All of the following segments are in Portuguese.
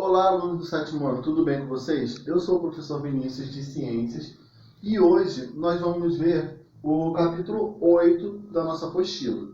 Olá, alunos do sétimo ano, tudo bem com vocês? Eu sou o professor Vinícius de Ciências e hoje nós vamos ver o capítulo 8 da nossa apostila.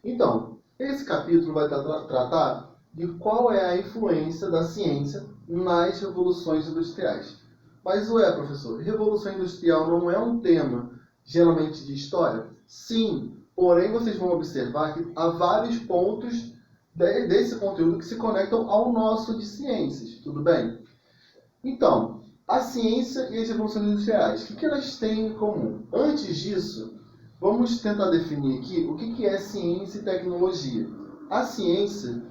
Então, esse capítulo vai tratar de qual é a influência da ciência nas revoluções industriais. Mas professor, revolução industrial não é um tema geralmente de história? Sim, porém vocês vão observar que há vários pontos desse conteúdo que se conectam ao nosso de ciências, tudo bem? Então, a ciência e as revoluções industriais, o que elas têm em comum? Antes disso, vamos tentar definir aqui o que é ciência e tecnologia. A ciência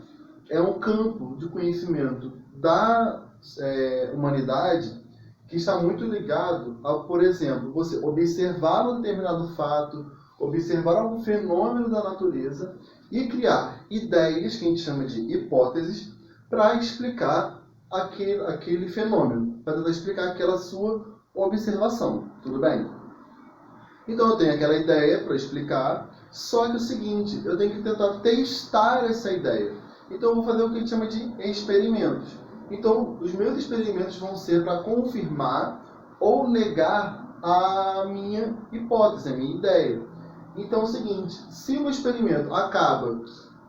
é um campo de conhecimento da humanidade que está muito ligado a, por exemplo, você observar um determinado fato, observar algum fenômeno da natureza e criar ideias, que a gente chama de hipóteses, para explicar aquele fenômeno, para tentar explicar aquela sua observação. Tudo bem? Então eu tenho aquela ideia para explicar, só que é o seguinte, eu tenho que tentar testar essa ideia. Então eu vou fazer o que a gente chama de experimentos. Então os meus experimentos vão ser para confirmar ou negar a minha hipótese, a minha ideia. Então é o seguinte, se o experimento acaba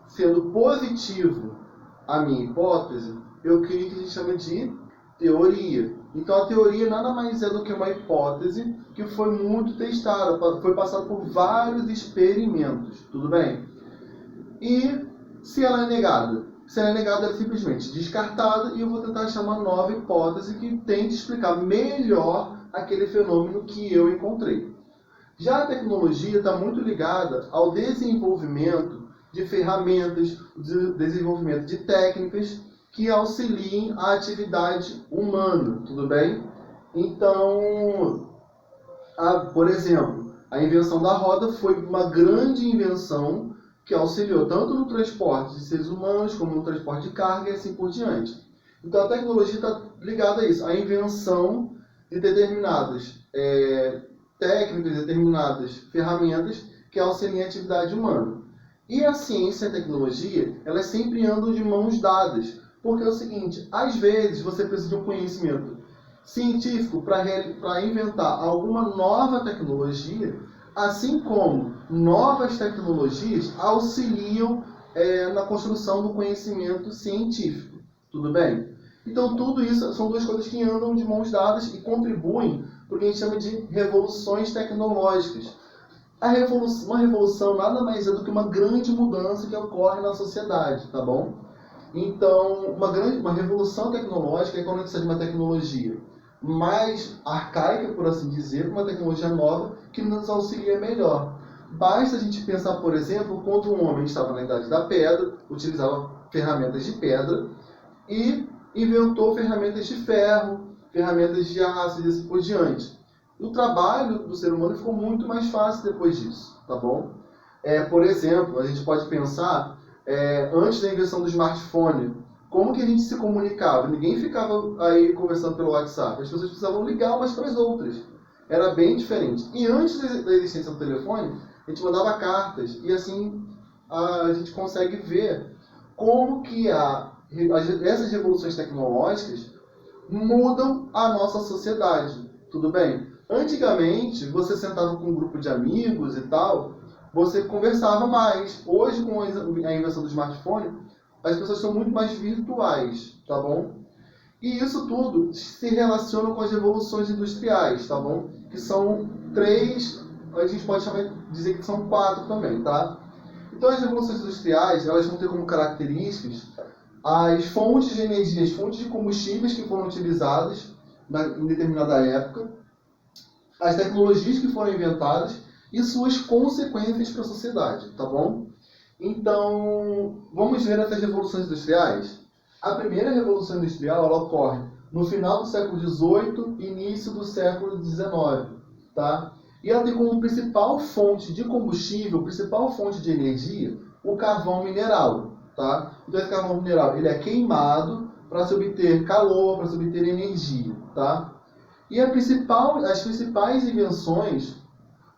sendo positivo a minha hipótese, eu crio o que a gente chama de teoria. Então a teoria nada mais é do que uma hipótese que foi muito testada, foi passada por vários experimentos, tudo bem? E se ela é negada? Se ela é negada, ela é simplesmente descartada e eu vou tentar achar uma nova hipótese que tente explicar melhor aquele fenômeno que eu encontrei. Já a tecnologia está muito ligada ao desenvolvimento de ferramentas, desenvolvimento de técnicas que auxiliem a atividade humana, tudo bem? Então, por exemplo, a invenção da roda foi uma grande invenção que auxiliou tanto no transporte de seres humanos como no transporte de carga e assim por diante. Então, a tecnologia está ligada a isso, a invenção de determinadas técnicas, determinadas ferramentas que auxiliam a atividade humana. E a ciência e a tecnologia, elas sempre andam de mãos dadas. Porque é o seguinte, às vezes você precisa de um conhecimento científico para inventar alguma nova tecnologia, assim como novas tecnologias auxiliam na construção do conhecimento científico. Tudo bem? Então tudo isso são duas coisas que andam de mãos dadas e contribuem para o que a gente chama de revoluções tecnológicas. Uma revolução nada mais é do que uma grande mudança que ocorre na sociedade, tá bom? Então, uma revolução tecnológica é quando a gente sai de uma tecnologia mais arcaica, por assim dizer, para uma tecnologia nova que nos auxilia melhor. Basta a gente pensar, por exemplo, quando um homem estava na Idade da Pedra, utilizava ferramentas de pedra e inventou ferramentas de ferro, ferramentas de aço e assim por diante. O trabalho do ser humano ficou muito mais fácil depois disso, tá bom? Por exemplo, a gente pode pensar, antes da invenção do smartphone, como que a gente se comunicava? Ninguém ficava aí conversando pelo WhatsApp, as pessoas precisavam ligar umas para as outras. Era bem diferente. E antes da existência do telefone, a gente mandava cartas, e assim a gente consegue ver como que essas revoluções tecnológicas mudam a nossa sociedade, tudo bem? Antigamente, você sentava com um grupo de amigos e tal, você conversava mais. Hoje, com a invenção do smartphone, as pessoas são muito mais virtuais, tá bom? E isso tudo se relaciona com as revoluções industriais, tá bom? Que são 3, a gente pode dizer que são 4 também, tá? Então, as revoluções industriais, elas vão ter como características as fontes de energia, as fontes de combustíveis que foram utilizadas em determinada época, as tecnologias que foram inventadas e suas consequências para a sociedade, tá bom? Então, vamos ver essas revoluções industriais? A primeira revolução industrial, ela ocorre no final do século XVIII e início do século XIX, tá? E ela tem como principal fonte de combustível, principal fonte de energia, o carvão mineral, tá? Então, esse carvão mineral, ele é queimado para se obter calor, para se obter energia, tá? E as principais invenções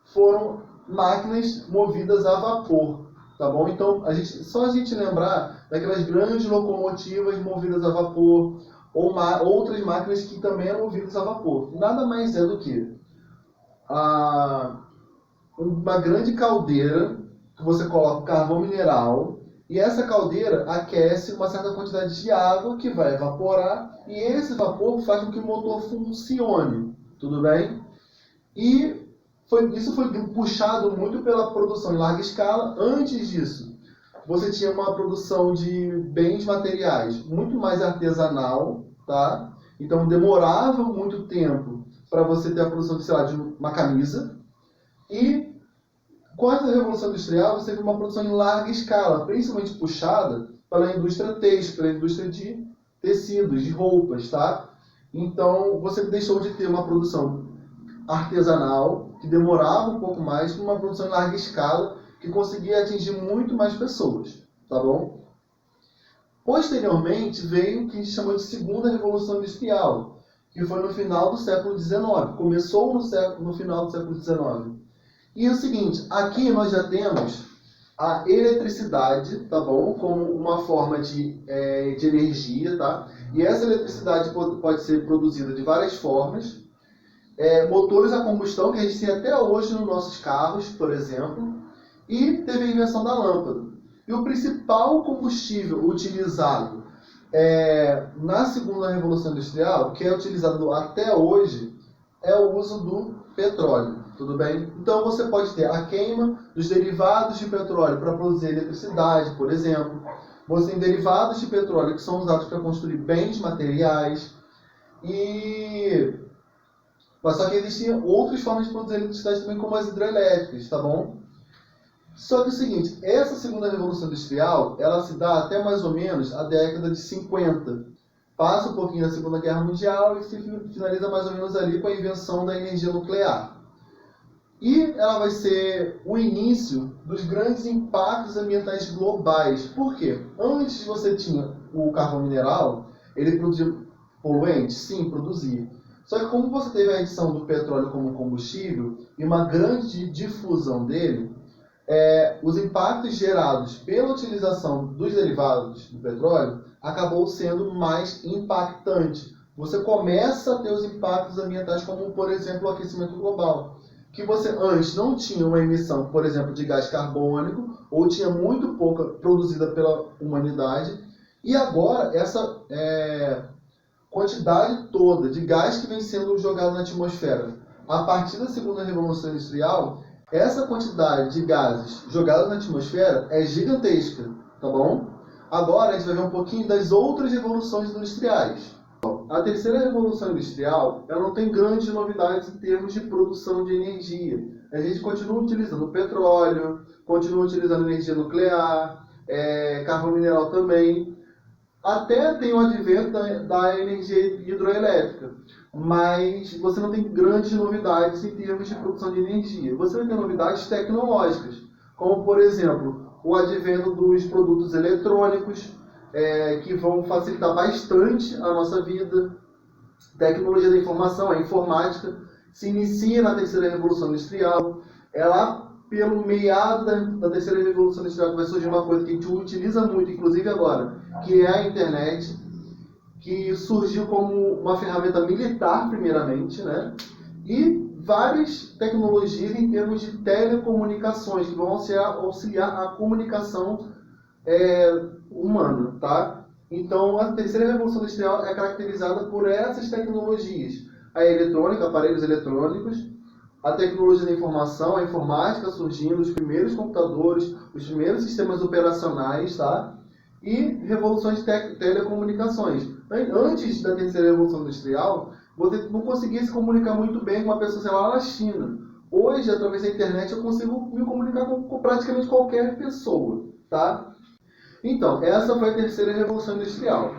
foram máquinas movidas a vapor, tá bom? Então, só a gente lembrar daquelas grandes locomotivas movidas a vapor, ou outras máquinas que também eram movidas a vapor. Nada mais é do que uma grande caldeira que você coloca carvão mineral e essa caldeira aquece uma certa quantidade de água que vai evaporar e esse vapor faz com que o motor funcione, tudo bem? E isso foi puxado muito pela produção em larga escala. Antes disso, você tinha uma produção de bens materiais muito mais artesanal, tá? Então demorava muito tempo para você ter a produção de, sei lá, de uma camisa. E com a Revolução Industrial, você teve uma produção em larga escala, principalmente puxada pela indústria têxtil, pela indústria de tecidos, de roupas, tá? Então, você deixou de ter uma produção artesanal, que demorava um pouco mais, para uma produção em larga escala, que conseguia atingir muito mais pessoas, tá bom? Posteriormente, veio o que a gente chamou de Segunda Revolução Industrial, que foi no final do século XIX, começou no final do século XIX. E é o seguinte, aqui nós já temos a eletricidade, tá bom? Como uma forma de energia, tá? E essa eletricidade pode ser produzida de várias formas. Motores a combustão, que a gente tem até hoje nos nossos carros, por exemplo. E teve a invenção da lâmpada. E o principal combustível utilizado na Segunda Revolução Industrial, que é utilizado até hoje, é o uso do petróleo. Tudo bem? Então você pode ter a queima dos derivados de petróleo para produzir eletricidade, por exemplo. Você tem derivados de petróleo que são usados para construir bens materiais. Mas só que existiam outras formas de produzir eletricidade também, como as hidrelétricas, tá bom? Só que é o seguinte, essa Segunda Revolução Industrial, ela se dá até mais ou menos a década de 50. Passa um pouquinho da Segunda Guerra Mundial e se finaliza mais ou menos ali com a invenção da energia nuclear. E ela vai ser o início dos grandes impactos ambientais globais. Por quê? Antes você tinha o carvão mineral, ele produzia poluentes? Sim, produzia. Só que como você teve a adição do petróleo como combustível e uma grande difusão dele, os impactos gerados pela utilização dos derivados do petróleo acabou sendo mais impactante. Você começa a ter os impactos ambientais como, por exemplo, o aquecimento global. Que você antes não tinha uma emissão, por exemplo, de gás carbônico, ou tinha muito pouca produzida pela humanidade, e agora essa quantidade toda de gás que vem sendo jogado na atmosfera, a partir da Segunda Revolução Industrial, essa quantidade de gases jogados na atmosfera é gigantesca, tá bom? Agora a gente vai ver um pouquinho das outras revoluções industriais. A terceira revolução industrial, ela não tem grandes novidades em termos de produção de energia. A gente continua utilizando petróleo, continua utilizando energia nuclear, carvão mineral também. Até tem o advento da energia hidroelétrica, mas você não tem grandes novidades em termos de produção de energia. Você vai ter novidades tecnológicas, como, por exemplo, o advento dos produtos eletrônicos, que vão facilitar bastante a nossa vida. Tecnologia da informação, a informática, se inicia na terceira revolução industrial. É lá pelo meado da terceira revolução industrial que vai surgir uma coisa que a gente utiliza muito, inclusive agora, que é a internet, que surgiu como uma ferramenta militar, primeiramente, né? E várias tecnologias em termos de telecomunicações, que vão auxiliar a comunicação humana, tá? Então, a terceira revolução industrial é caracterizada por essas tecnologias. A eletrônica, aparelhos eletrônicos, a tecnologia da informação, a informática surgindo, os primeiros computadores, os primeiros sistemas operacionais, tá? E revoluções de telecomunicações. Antes da terceira revolução industrial, você não conseguia se comunicar muito bem com uma pessoa, sei lá, na China. Hoje, através da internet, eu consigo me comunicar com praticamente qualquer pessoa, tá? Então, essa foi a terceira revolução industrial.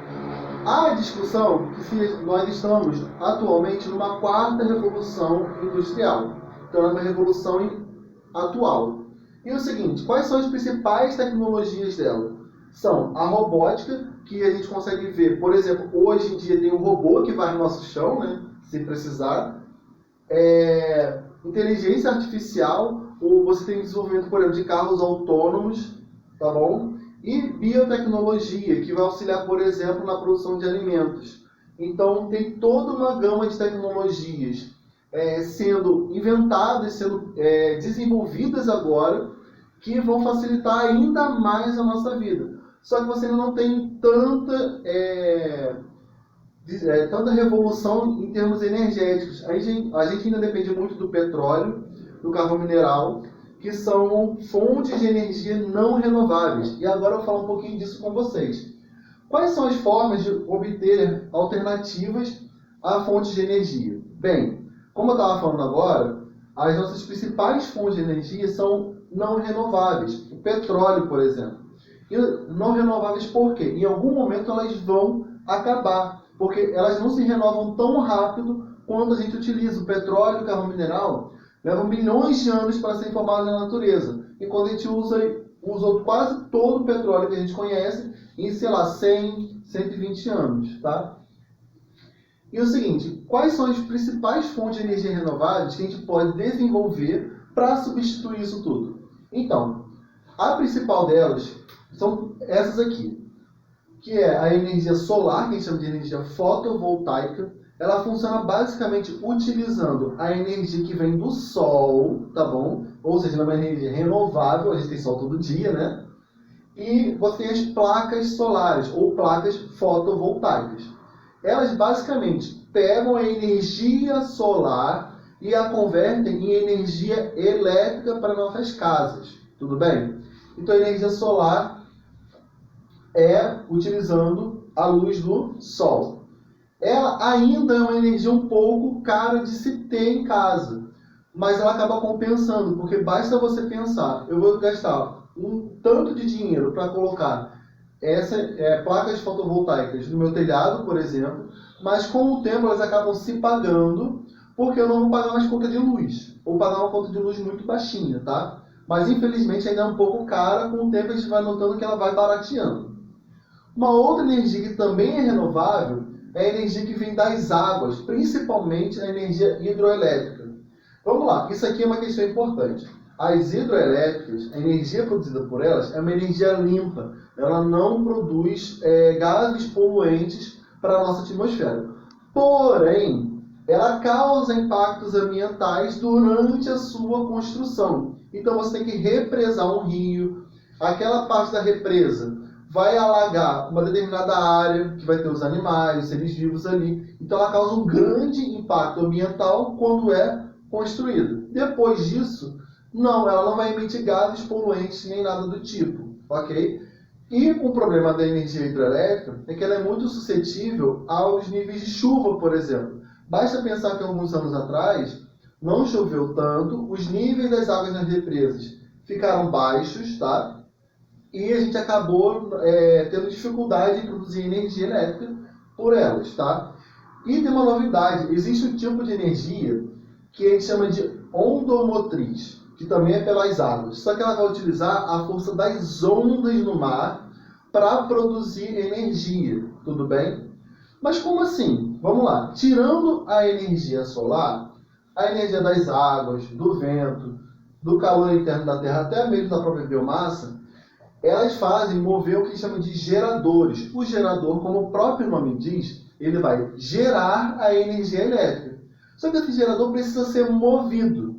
Há discussão que nós estamos atualmente numa quarta revolução industrial. Então, é uma revolução atual. E o seguinte, quais são as principais tecnologias dela? São a robótica, que a gente consegue ver, por exemplo, hoje em dia tem um robô que vai no nosso chão, né, se precisar. Inteligência artificial, ou você tem desenvolvimento, por exemplo, de carros autônomos, tá bom? E biotecnologia, que vai auxiliar, por exemplo, na produção de alimentos. Então, tem toda uma gama de tecnologias sendo inventadas, sendo desenvolvidas agora, que vão facilitar ainda mais a nossa vida. Só que você ainda não tem tanta revolução em termos energéticos. A gente ainda depende muito do petróleo, do carvão mineral, que são fontes de energia não renováveis. E agora eu vou falar um pouquinho disso com vocês. Quais são as formas de obter alternativas a fontes de energia? Bem, como eu estava falando agora, as nossas principais fontes de energia são não renováveis. O petróleo, por exemplo. E não renováveis por quê? Em algum momento elas vão acabar, porque elas não se renovam tão rápido quanto a gente utiliza. O petróleo e o carvão mineral levam milhões de anos para serem formados na natureza. E quando a gente usou quase todo o petróleo que a gente conhece em, 100, 120 anos, tá? E o seguinte, quais são as principais fontes de energia renováveis que a gente pode desenvolver para substituir isso tudo? Então, a principal delas são essas aqui, que é a energia solar, que a gente chama de energia fotovoltaica. Ela funciona basicamente utilizando a energia que vem do sol, tá bom? Ou seja, é uma energia renovável, a gente tem sol todo dia, né? E você tem as placas solares, ou placas fotovoltaicas. Elas basicamente pegam a energia solar e a convertem em energia elétrica para nossas casas. Tudo bem? Então a energia solar é utilizando a luz do sol. Ela ainda é uma energia um pouco cara de se ter em casa, mas ela acaba compensando, porque basta você pensar, eu vou gastar um tanto de dinheiro para colocar placas fotovoltaicas no meu telhado, por exemplo, mas com o tempo elas acabam se pagando, porque eu não vou pagar mais conta de luz, ou pagar uma conta de luz muito baixinha, tá? Mas infelizmente ainda é um pouco cara, com o tempo a gente vai notando que ela vai barateando. Uma outra energia que também é renovável é a energia que vem das águas, principalmente a energia hidroelétrica. Vamos lá, isso aqui é uma questão importante. As hidroelétricas, a energia produzida por elas é uma energia limpa. Ela não produz gases poluentes para a nossa atmosfera. Porém, ela causa impactos ambientais durante a sua construção. Então você tem que represar um rio, aquela parte da represa vai alagar uma determinada área, que vai ter os animais, os seres vivos ali. Então ela causa um grande impacto ambiental quando é construída. Depois disso, ela não vai emitir gases poluentes nem nada do tipo, ok? E o problema da energia hidrelétrica é que ela é muito suscetível aos níveis de chuva, por exemplo. Basta pensar que alguns anos atrás não choveu tanto, os níveis das águas nas represas ficaram baixos, tá? E a gente acabou tendo dificuldade em produzir energia elétrica por elas, tá? E tem uma novidade, existe um tipo de energia que a gente chama de ondomotriz, que também é pelas águas. Só que ela vai utilizar a força das ondas no mar para produzir energia, tudo bem? Mas como assim? Vamos lá. Tirando a energia solar, a energia das águas, do vento, do calor interno da Terra, até mesmo da própria biomassa, elas fazem mover o que chama de geradores. O gerador, como o próprio nome diz, ele vai gerar a energia elétrica. Só que esse gerador precisa ser movido.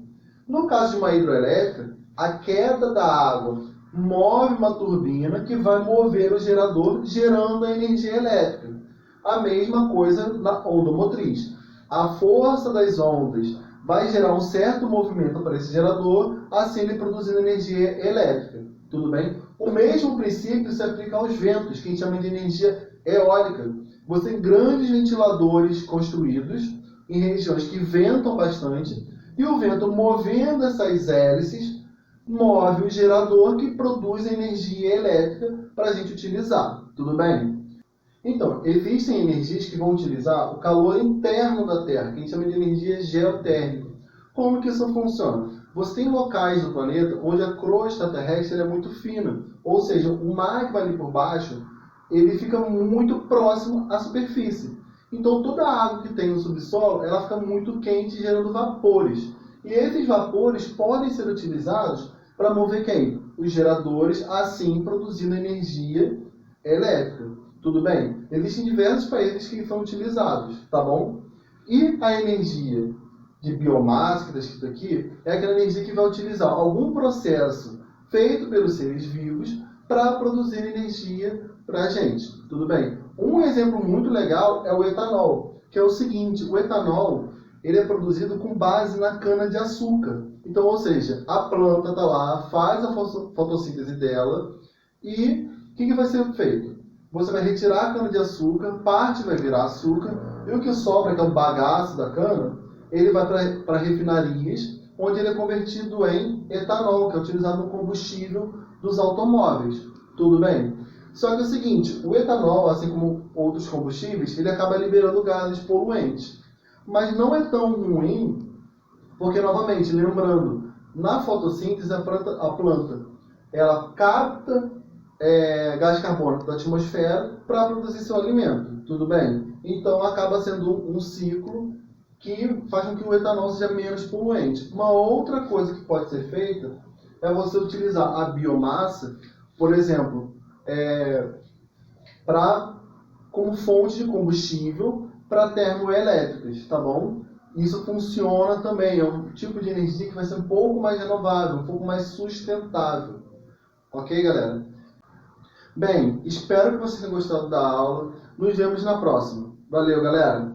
No caso de uma hidroelétrica, a queda da água move uma turbina que vai mover o gerador, gerando a energia elétrica. A mesma coisa na ondomotriz. A força das ondas vai gerar um certo movimento para esse gerador, assim ele produzindo energia elétrica. Tudo bem? O mesmo princípio se aplica aos ventos, que a gente chama de energia eólica. Você tem grandes ventiladores construídos em regiões que ventam bastante, e o vento movendo essas hélices move o gerador que produz energia elétrica para a gente utilizar. Tudo bem? Então, existem energias que vão utilizar o calor interno da Terra, que a gente chama de energia geotérmica. Como que isso funciona? Você tem locais do planeta onde a crosta terrestre é muito fina, ou seja, o magma ali por baixo ele fica muito próximo à superfície. Então toda a água que tem no subsolo ela fica muito quente, gerando vapores. E esses vapores podem ser utilizados para mover quem? Os geradores, assim produzindo energia elétrica. tudo bem? Existem diversos países que são utilizados, tá bom? E a energia de biomassa, que está escrito aqui, é aquela energia que vai utilizar algum processo feito pelos seres vivos para produzir energia para a gente, tudo bem? Um exemplo muito legal é o etanol, que é o seguinte: o etanol ele é produzido com base na cana-de-açúcar. Então, ou seja, a planta está lá, faz a fotossíntese dela e o que vai ser feito? Você vai retirar a cana-de-açúcar, parte vai virar açúcar, e o que sobra, que é o bagaço da cana, ele vai para refinarias, onde ele é convertido em etanol, que é utilizado no combustível dos automóveis. Tudo bem? Só que é o seguinte, o etanol, assim como outros combustíveis, ele acaba liberando gases poluentes. Mas não é tão ruim, porque, novamente, lembrando, na fotossíntese, a planta ela capta gás carbônico da atmosfera para produzir seu alimento, tudo bem? Então, acaba sendo um ciclo que faz com que o etanol seja menos poluente. Uma outra coisa que pode ser feita é você utilizar a biomassa, por exemplo, como fonte de combustível para termoelétricas, tá bom? Isso funciona também, é um tipo de energia que vai ser um pouco mais renovável, um pouco mais sustentável. Ok, galera? Bem, espero que vocês tenham gostado da aula. Nos vemos na próxima. Valeu, galera!